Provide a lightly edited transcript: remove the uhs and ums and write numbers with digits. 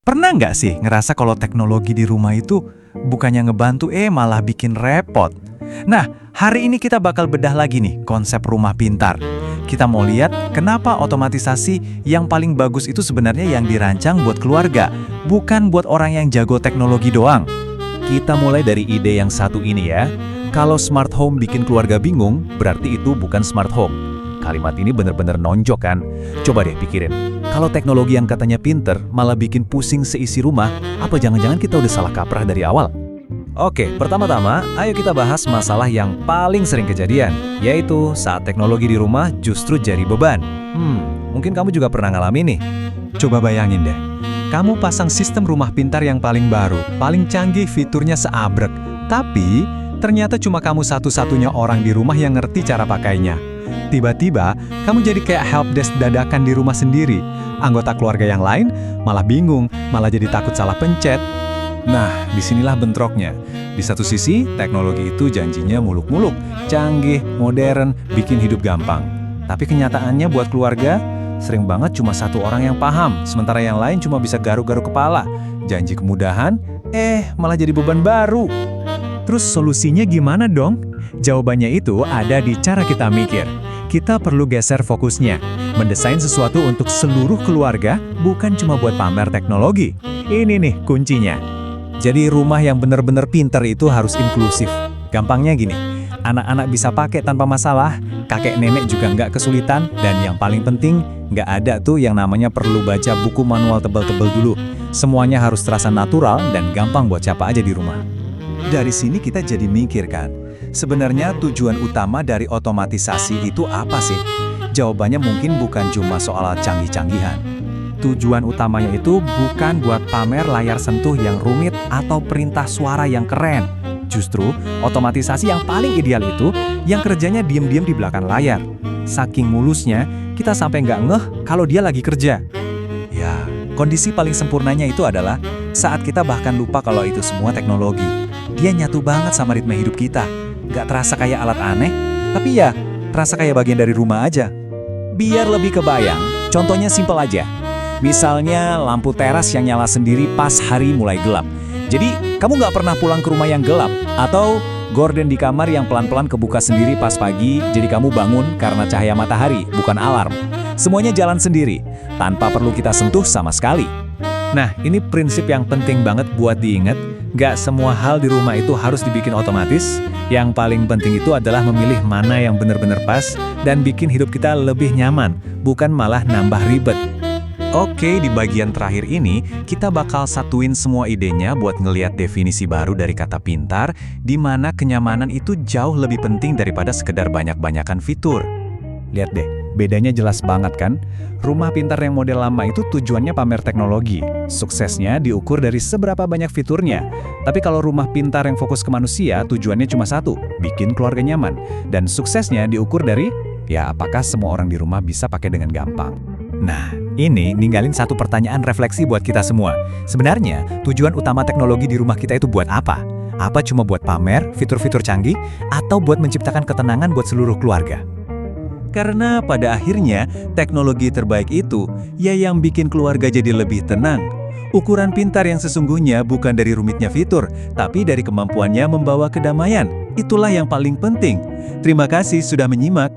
Pernah nggak sih ngerasa kalau teknologi di rumah itu bukannya ngebantu, malah bikin repot? Nah, hari ini kita bakal bedah lagi nih konsep rumah pintar. Kita mau lihat kenapa otomatisasi yang paling bagus itu sebenarnya yang dirancang buat keluarga, bukan buat orang yang jago teknologi doang. Kita mulai dari ide yang satu ini ya. Kalau smart home bikin keluarga bingung, berarti itu bukan smart home. Kalimat ini bener-bener nonjok kan? Coba deh pikirin, kalau teknologi yang katanya pinter malah bikin pusing seisi rumah, apa jangan-jangan kita udah salah kaprah dari awal? Oke, pertama-tama, ayo kita bahas masalah yang paling sering kejadian, yaitu saat teknologi di rumah justru jadi beban. Mungkin kamu juga pernah ngalamin nih. Coba bayangin deh, kamu pasang sistem rumah pintar yang paling baru, paling canggih, fiturnya seabrek. Tapi, ternyata cuma kamu satu-satunya orang di rumah yang ngerti cara pakainya. Tiba-tiba, kamu jadi kayak helpdesk dadakan di rumah sendiri. Anggota keluarga yang lain malah bingung, malah jadi takut salah pencet. Nah, disinilah bentroknya. Di satu sisi, teknologi itu janjinya muluk-muluk, canggih, modern, bikin hidup gampang. Tapi kenyataannya buat keluarga, sering banget cuma satu orang yang paham, sementara yang lain cuma bisa garuk-garuk kepala. Janji kemudahan, malah jadi beban baru. Terus solusinya gimana dong? Jawabannya itu ada di cara kita mikir. Kita perlu geser fokusnya, mendesain sesuatu untuk seluruh keluarga, bukan cuma buat pamer teknologi. Ini nih kuncinya. Jadi rumah yang benar-benar pintar itu harus inklusif. Gampangnya gini, anak-anak bisa pakai tanpa masalah, kakek nenek juga nggak kesulitan, dan yang paling penting, nggak ada tuh yang namanya perlu baca buku manual tebal-tebal dulu. Semuanya harus terasa natural dan gampang buat siapa aja di rumah. Dari sini kita jadi mikir kan, sebenarnya tujuan utama dari otomatisasi itu apa sih? Jawabannya mungkin bukan cuma soal canggih-canggihan. Tujuan utamanya itu bukan buat pamer layar sentuh yang rumit atau perintah suara yang keren. Justru, otomatisasi yang paling ideal itu yang kerjanya diem-diem di belakang layar. Saking mulusnya, kita sampai nggak ngeh kalau dia lagi kerja. Ya, kondisi paling sempurnanya itu adalah saat kita bahkan lupa kalau itu semua teknologi. Dia nyatu banget sama ritme hidup kita. Nggak terasa kayak alat aneh, tapi ya terasa kayak bagian dari rumah aja. Biar lebih kebayang, contohnya simpel aja. Misalnya lampu teras yang nyala sendiri pas hari mulai gelap. Jadi, kamu nggak pernah pulang ke rumah yang gelap. Atau gorden di kamar yang pelan-pelan kebuka sendiri pas pagi, jadi kamu bangun karena cahaya matahari, bukan alarm. Semuanya jalan sendiri, tanpa perlu kita sentuh sama sekali. Nah, ini prinsip yang penting banget buat diingat. Nggak semua hal di rumah itu harus dibikin otomatis. Yang paling penting itu adalah memilih mana yang benar-benar pas dan bikin hidup kita lebih nyaman, bukan malah nambah ribet. Oke, di bagian terakhir ini, kita bakal satuin semua idenya buat ngeliat definisi baru dari kata pintar, di mana kenyamanan itu jauh lebih penting daripada sekedar banyak-banyakan fitur. Lihat deh, bedanya jelas banget kan? Rumah pintar yang model lama itu tujuannya pamer teknologi. Suksesnya diukur dari seberapa banyak fiturnya. Tapi kalau rumah pintar yang fokus ke manusia, tujuannya cuma satu, bikin keluarga nyaman. Dan suksesnya diukur dari, apakah semua orang di rumah bisa pakai dengan gampang. Nah, ini ninggalin satu pertanyaan refleksi buat kita semua. Sebenarnya, tujuan utama teknologi di rumah kita itu buat apa? Apa cuma buat pamer, fitur-fitur canggih, atau buat menciptakan ketenangan buat seluruh keluarga? Karena pada akhirnya, teknologi terbaik itu yang bikin keluarga jadi lebih tenang. Ukuran pintar yang sesungguhnya bukan dari rumitnya fitur, tapi dari kemampuannya membawa kedamaian. Itulah yang paling penting. Terima kasih sudah menyimak.